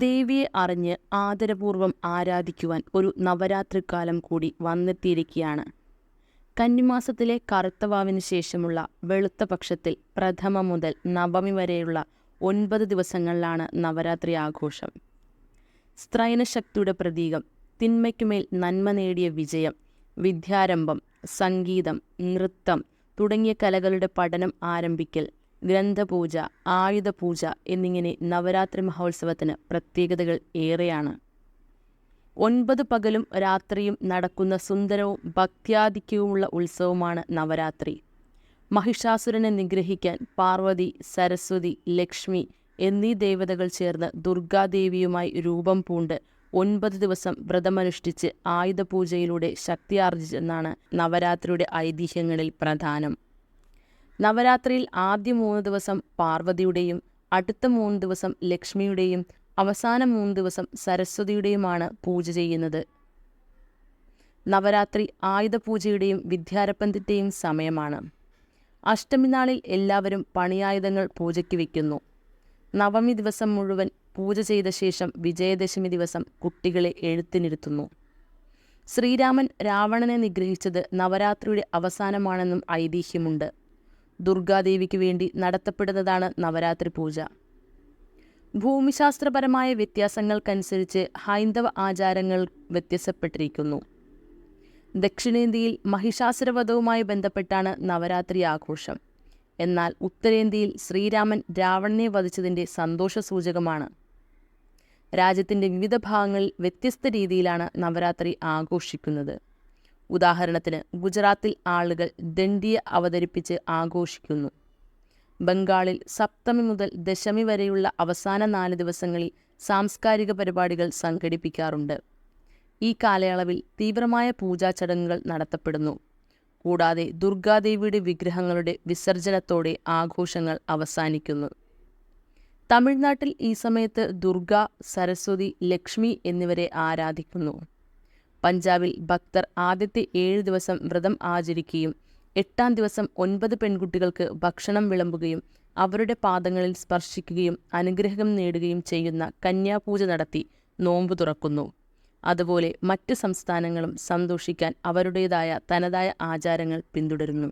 ദേവിയെ അറിഞ്ഞ് ആദരപൂർവ്വം ആരാധിക്കുവാൻ ഒരു നവരാത്രിക്കാലം കൂടി വന്നെത്തിയിരിക്കുകയാണ്. കന്നിമാസത്തിലെ കറുത്തവാവിന് ശേഷമുള്ള വെളുത്ത പക്ഷത്തിൽ പ്രഥമ മുതൽ നവമി വരെയുള്ള 9 ദിവസങ്ങളിലാണ് നവരാത്രി ആഘോഷം. സ്ത്രൈണശക്തിയുടെ പ്രതീകം, തിന്മയ്ക്കുമേൽ നന്മ നേടിയ വിജയം, വിദ്യാരംഭം, സംഗീതം, നൃത്തം തുടങ്ങിയ കലകളുടെ പഠനം ആരംഭിക്കൽ, ഗ്രന്ഥപൂജ, ആയുധപൂജ എന്നിങ്ങനെ നവരാത്രി മഹോത്സവത്തിന് പ്രത്യേകതകൾ ഏറെയാണ്. 9 പകലും രാത്രിയും നടക്കുന്ന സുന്ദരവും ഭക്ത്യാധിക്യവുമുള്ള ഉത്സവമാണ് നവരാത്രി. മഹിഷാസുരനെ നിഗ്രഹിക്കാൻ പാർവതി, സരസ്വതി, ലക്ഷ്മി എന്നീ ദേവതകൾ ചേർന്ന് ദുർഗാദേവിയുമായി രൂപം പൂണ്ട് 9 ദിവസം വ്രതമനുഷ്ഠിച്ച് ആയുധപൂജയിലൂടെ ശക്തിയാർജിച്ചെന്നാണ് നവരാത്രിയുടെ ഐതിഹ്യങ്ങളിൽ പ്രധാനം. നവരാത്രിയിൽ ആദ്യ 3 ദിവസം പാർവതിയുടെയും അടുത്ത 3 ദിവസം ലക്ഷ്മിയുടെയും അവസാന 3 ദിവസം സരസ്വതിയുടെയുമാണ് പൂജ ചെയ്യുന്നത്. നവരാത്രി ആയുധപൂജയുടെയും വിദ്യാരംഭത്തിൻ്റെയും സമയമാണ്. അഷ്ടമി നാളിൽ എല്ലാവരും പണിയായുധങ്ങൾ പൂജയ്ക്ക് വയ്ക്കുന്നു. നവമി ദിവസം മുഴുവൻ പൂജ ചെയ്ത ശേഷം വിജയദശമി ദിവസം കുട്ടികളെ എഴുത്തിനിരുത്തുന്നു. ശ്രീരാമൻ രാവണനെ നിഗ്രഹിച്ചത് നവരാത്രിയുടെ അവസാനമാണെന്നും ഐതിഹ്യമുണ്ട്. ദുർഗാദേവിക്ക് വേണ്ടി നടത്തപ്പെടുന്നതാണ് നവരാത്രി പൂജ. ഭൂമിശാസ്ത്രപരമായ വ്യത്യാസങ്ങൾക്കനുസരിച്ച് ഹൈന്ദവ ആചാരങ്ങൾ വ്യത്യാസപ്പെട്ടിരിക്കുന്നു. ദക്ഷിണേന്ത്യയിൽ മഹിഷാസുരവധവുമായി ബന്ധപ്പെട്ടാണ് നവരാത്രി ആഘോഷം. എന്നാൽ ഉത്തരേന്ത്യയിൽ ശ്രീരാമൻ രാവണനെ വധിച്ചതിൻ്റെ സന്തോഷസൂചകമാണ്. രാജ്യത്തിൻ്റെ വിവിധ ഭാഗങ്ങളിൽ വ്യത്യസ്ത രീതിയിലാണ് നവരാത്രി ആഘോഷിക്കുന്നത്. ഉദാഹരണത്തിന് ഗുജറാത്തിൽ ആളുകൾ ദണ്ഡിയ അവതരിപ്പിച്ച് ആഘോഷിക്കുന്നു. ബംഗാളിൽ സപ്തമി മുതൽ ദശമി വരെയുള്ള അവസാന 4 ദിവസങ്ങളിൽ സാംസ്കാരിക പരിപാടികൾ സംഘടിപ്പിക്കാറുണ്ട്. ഈ കാലയളവിൽ തീവ്രമായ പൂജാചടങ്ങുകൾ നടത്തപ്പെടുന്നു. കൂടാതെ ദുർഗാദേവിയുടെ വിഗ്രഹങ്ങളുടെ വിസർജനത്തോടെ ആഘോഷങ്ങൾ അവസാനിക്കുന്നു. തമിഴ്നാട്ടിൽ ഈ സമയത്ത് ദുർഗ, സരസ്വതി, ലക്ഷ്മി എന്നിവരെ ആരാധിക്കുന്നു. പഞ്ചാബിൽ ഭക്തർ ആദ്യത്തെ 7 ദിവസം വ്രതം ആചരിക്കുകയും 8-ാം ദിവസം 9 പെൺകുട്ടികൾക്ക് ഭക്ഷണം വിളമ്പുകയും അവരുടെ പാദങ്ങളിൽ സ്പർശിക്കുകയും അനുഗ്രഹം നേടുകയും ചെയ്യുന്ന കന്യാപൂജ നടത്തി നോമ്പ് തുറക്കുന്നു. അതുപോലെ മറ്റ് സംസ്ഥാനങ്ങളും സന്തോഷിക്കാൻ അവരുടേതായ തനതായ ആചാരങ്ങൾ പിന്തുടരുന്നു.